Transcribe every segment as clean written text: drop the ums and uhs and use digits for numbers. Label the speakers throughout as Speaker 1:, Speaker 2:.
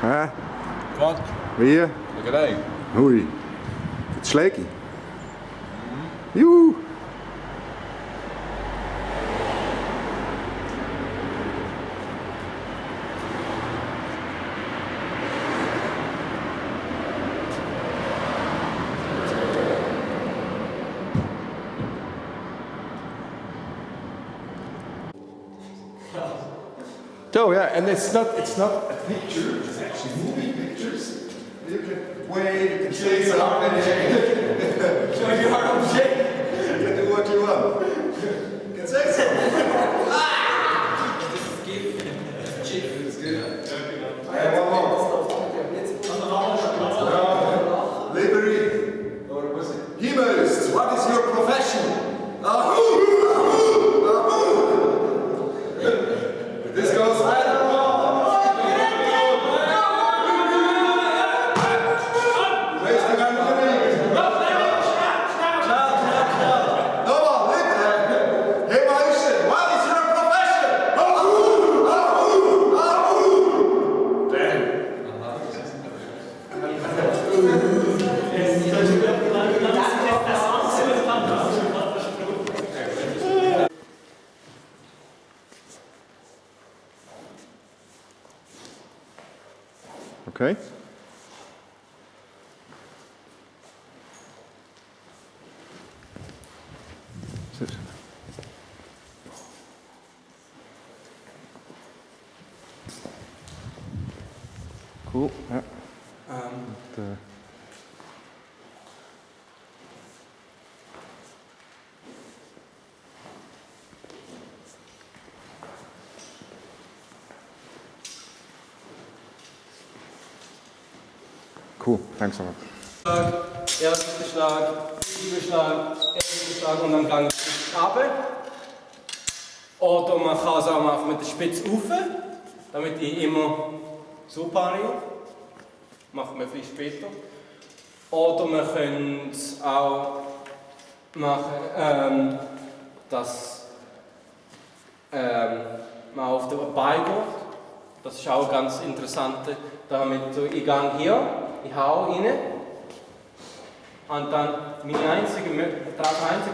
Speaker 1: Hä?
Speaker 2: Wat?
Speaker 1: Wie?
Speaker 2: Bakkerij.
Speaker 1: Hui. Het Schlägi. Juhu.
Speaker 2: So yeah, and it's not a picture, it's actually moving pictures. You can wave, you can say something. Show your arm shake. You can do what you want. You can say something. This is good. I have one more. Liberty. Or was it? Himmels, what is your profession? This goes right along.
Speaker 1: Okay. Zit. Cool. Ja. Cool, thanks so much.
Speaker 3: Erster Schlag, Schlag, erster Schlag und dann gang ich runter. Oder man kann es auch machen mit der Spitze rauf, damit ich immer so pariere. Machen wir viel später. Oder man könnte es auch machen, dass man auf der Beine geht. Das ist auch ganz interessant. Damit ich gehe hier, ich hau rein. Und dann das Einzige,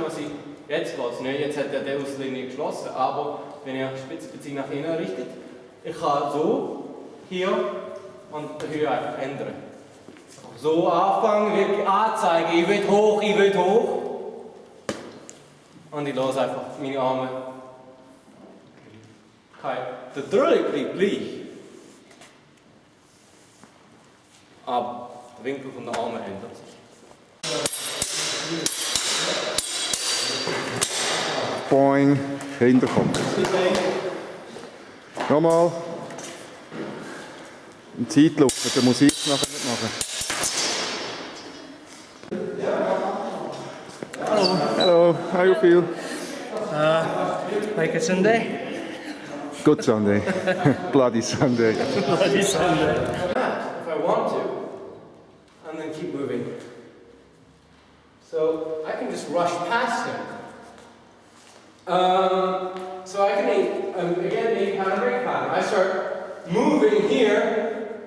Speaker 3: was ich jetzt lasse, ne, jetzt hat der Auslinie geschlossen, aber wenn ihr Spitzenbeziehung nach innen richtet, ich kann so, hier und die Höhe einfach ändern. So anfangen, wirklich anzeigen, ich will hoch, ich will hoch. Und ich lasse einfach meine Arme. Okay. Der Druck bleibt gleich. Aber der Winkel von der Arme ändert sich.
Speaker 1: Boing, Hinterkopf. Nochmal. Eine Zeitlupe, der Musik nachher nicht machen. Hello, how you feel?
Speaker 4: Like a Sunday?
Speaker 1: Good Sunday. Bloody Sunday.
Speaker 4: Bloody Sunday.
Speaker 3: If I want to, and then keep moving. So I can just rush past him. So I can again make pattern, break pattern. I start moving here.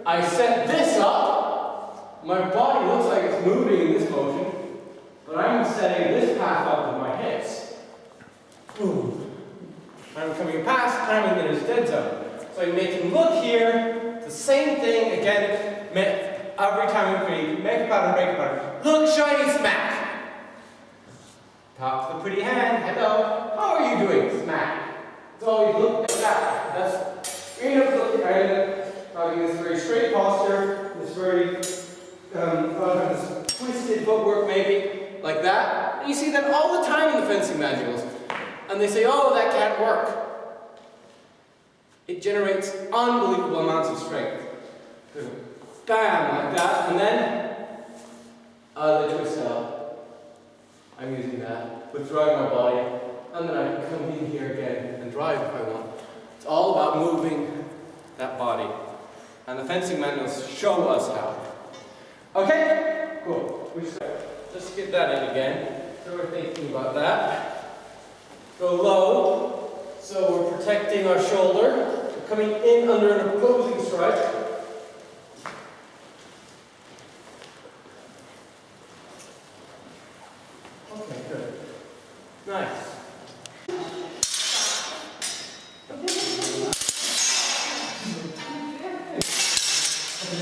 Speaker 3: I set this up. My body looks like it's moving in this motion, but I'm setting this path up with my hips. Ooh. I'm coming past, and I'm in his dead zone. So I make him look here. The same thing again. Every time we make a pattern, break a pattern. Look, shiny smack. Talk to the pretty hand. Hello. How are you doing? Smack. It's always look like that. That's straight up looking right. Having this very straight posture, this very this twisted footwork maybe, like that. And you see that all the time in the fencing manuals. And they say, oh, that can't work. It generates unbelievable amounts of strength. Bam, like that, and then the twist out. I'm using that, withdrawing my body, and then I can come in here again and drive if I want. It's all about moving that body. And the fencing manuals show us how. Okay? Cool. Just get that in again. So we're thinking about that. Go low. So we're protecting our shoulder. We're coming in under an opposing strike. Okay, good. Nice.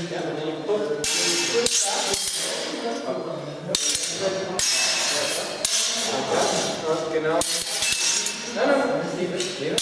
Speaker 3: Yeah, and then you push back. Genau. No, leave it, leave it.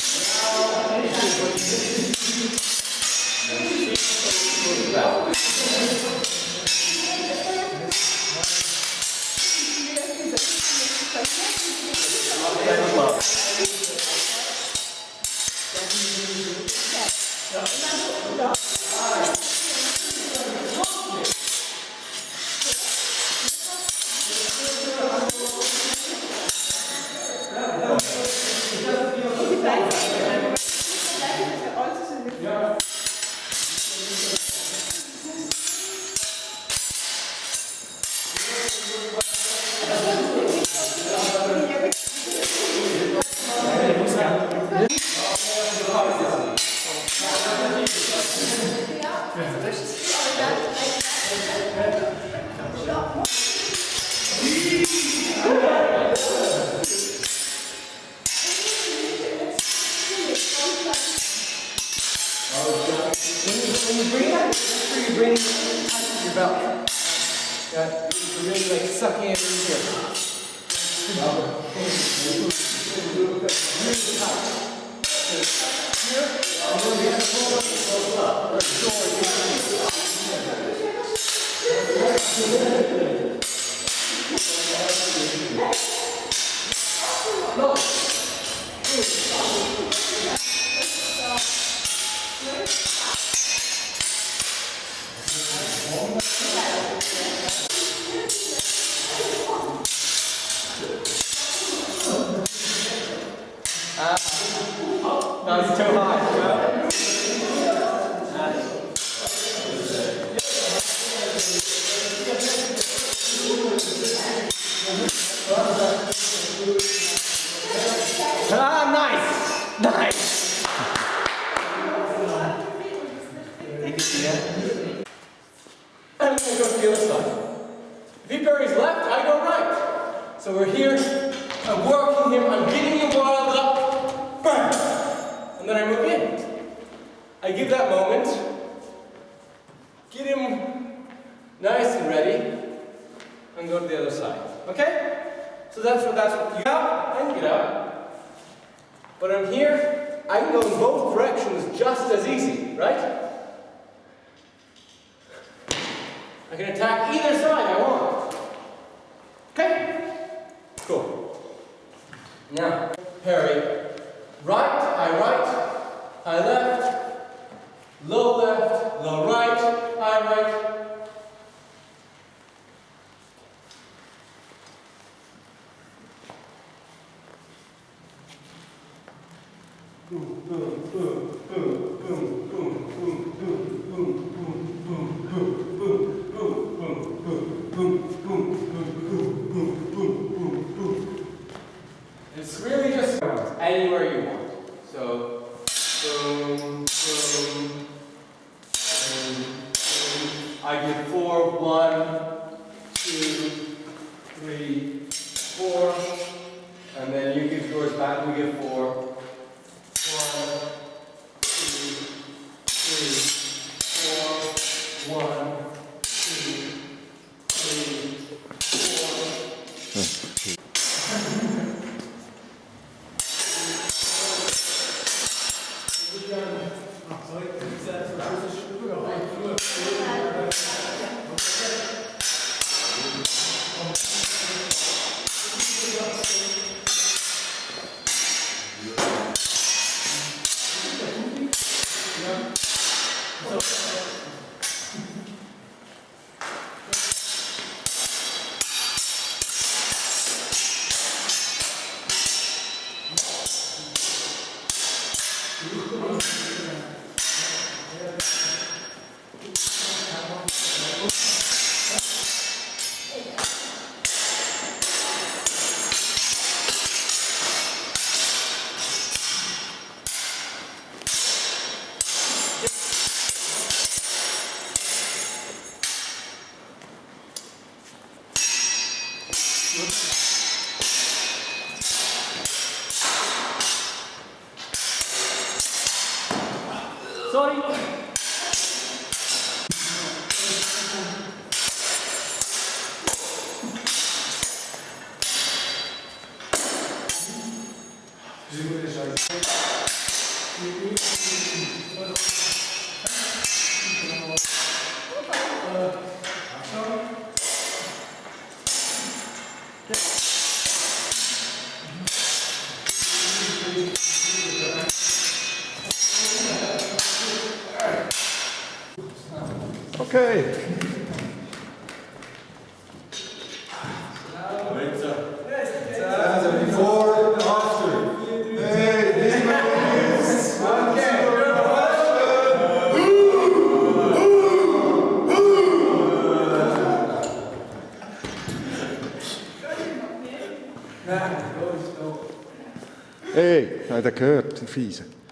Speaker 3: When you bring that, make sure you bring it tight to your belt. Yeah, you're really like sucking it in here. Really tight. Here, I'm going to be able to pull up and close up. Or that's too high. Ah, nice! Nice! I'm going to go to the other side. If he buries left, I go right. So we're here, I'm working him, I'm getting him wild up, bang! And then I move in. I give that moment, get him nice and ready, and go to the other side. Okay? So that's what you get out, I can get out. But I'm here, I can go in both directions just as easy, right? I can attack either side I want. Okay? Cool. Now, parry. Right, I left, low right, high right. Boom, boom, boom, boom, boom, boom, boom, boom, boom, boom, boom, boom, boom. It's really just anywhere you want. So, boom, boom, boom, boom. I give 4, 1, 2, 3, 4, and then you give yours back. We give 4, 1, 2, 3, 4, 1.
Speaker 2: Okay. So before, after. Hey, this man is.
Speaker 1: Hey, hat er gehört, die Fiese?